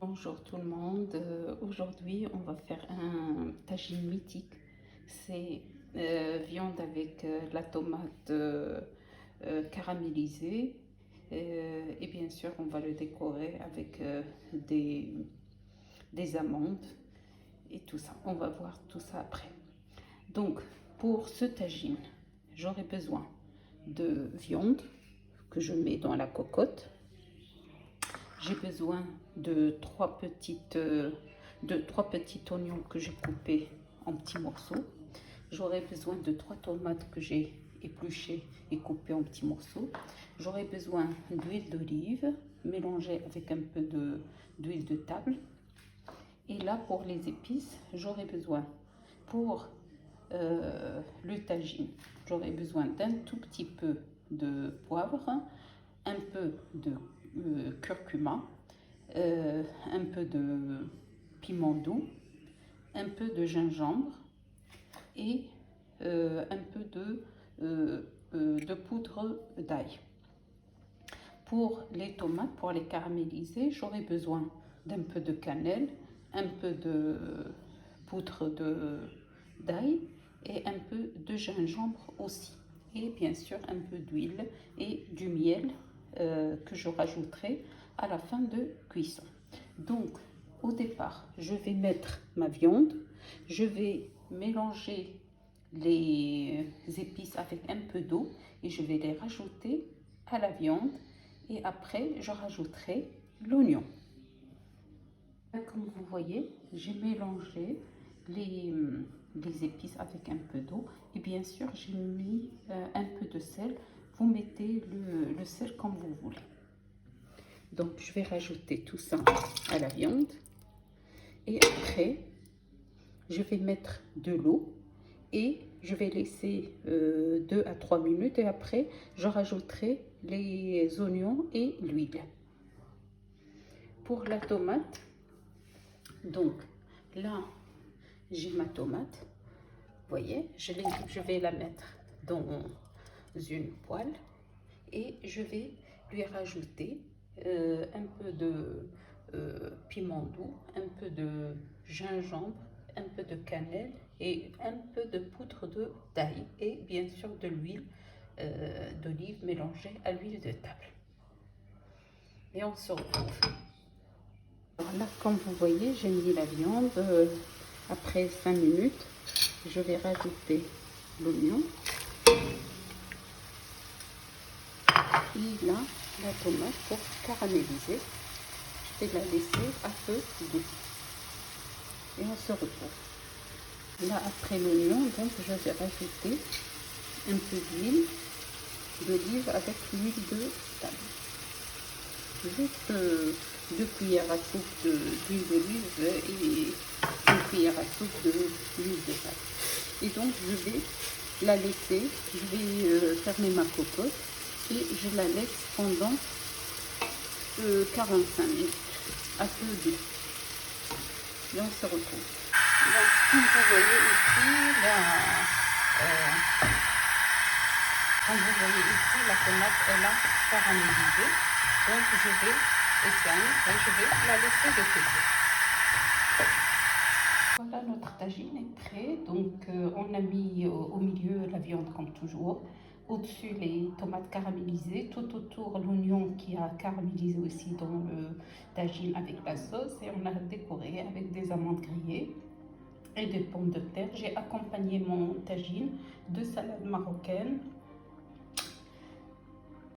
Bonjour tout le monde. Aujourd'hui, on va faire un tagine mythique. C'est viande avec la tomate caramélisée. Et bien sûr, on va le décorer avec des amandes et tout ça. On va voir tout ça après. Donc, pour ce tagine, j'aurai besoin de viande que je mets dans la cocotte. J'ai besoin de trois petits oignons que j'ai coupés en petits morceaux. J'aurai besoin de 3 tomates que j'ai épluchées et coupées en petits morceaux. J'aurai besoin d'huile d'olive mélangée avec un peu d'huile de table. Et là, pour les épices, j'aurai besoin pour le tagine, j'aurai besoin d'un tout petit peu de poivre, un peu de curcuma, un peu de piment doux, un peu de gingembre et un peu de poudre d'ail. Pour les tomates, pour les caraméliser, j'aurai besoin d'un peu de cannelle, un peu de poudre d'ail et un peu de gingembre aussi. Et bien sûr un peu d'huile et du miel que je rajouterai à la fin de cuisson. Donc au départ, je vais mettre ma viande, je vais mélanger les épices avec un peu d'eau et je vais les rajouter à la viande et après je rajouterai l'oignon. Comme vous voyez, j'ai mélangé les épices avec un peu d'eau et bien sûr j'ai mis un peu de sel. Vous mettez le sel comme vous voulez. Donc je vais rajouter tout ça à la viande et après je vais mettre de l'eau et je vais laisser 2 à 3 minutes et après je rajouterai les oignons et l'huile. Pour la tomate, donc là j'ai ma tomate, vous voyez, je vais la mettre dans une poêle et je vais lui rajouter un peu de piment doux, un peu de gingembre, un peu de cannelle et un peu de poudre d'ail et bien sûr de l'huile d'olive mélangée à l'huile de table. Et on se retrouve. Alors là, comme vous voyez, j'ai mis la viande. Après 5 minutes, je vais rajouter l'oignon. Et là, la tomate pour caraméliser. Je vais la laisser à feu doux. Et on se retrouve. Là, après l'oignon, donc je vais rajouter un peu d'huile d'olive avec l'huile de table. Juste 2 cuillères à soupe d'huile d'olive et 1 cuillère à soupe d'huile de table. Et donc je vais la laisser, je vais fermer ma cocotte et je la laisse pendant 45 minutes à feu doux. Là on se retrouve. Donc comme vous voyez ici, la tomate elle a caramélisé. Donc je vais éteindre et je vais la laisser de côté. Voilà, notre tagine est prêt. Donc on a mis au milieu la viande comme toujours. Au-dessus les tomates caramélisées. Tout autour l'oignon qui a caramélisé aussi dans le tagine avec la sauce. Et on a décoré avec des amandes grillées et des pommes de terre. J'ai accompagné mon tagine de salade marocaine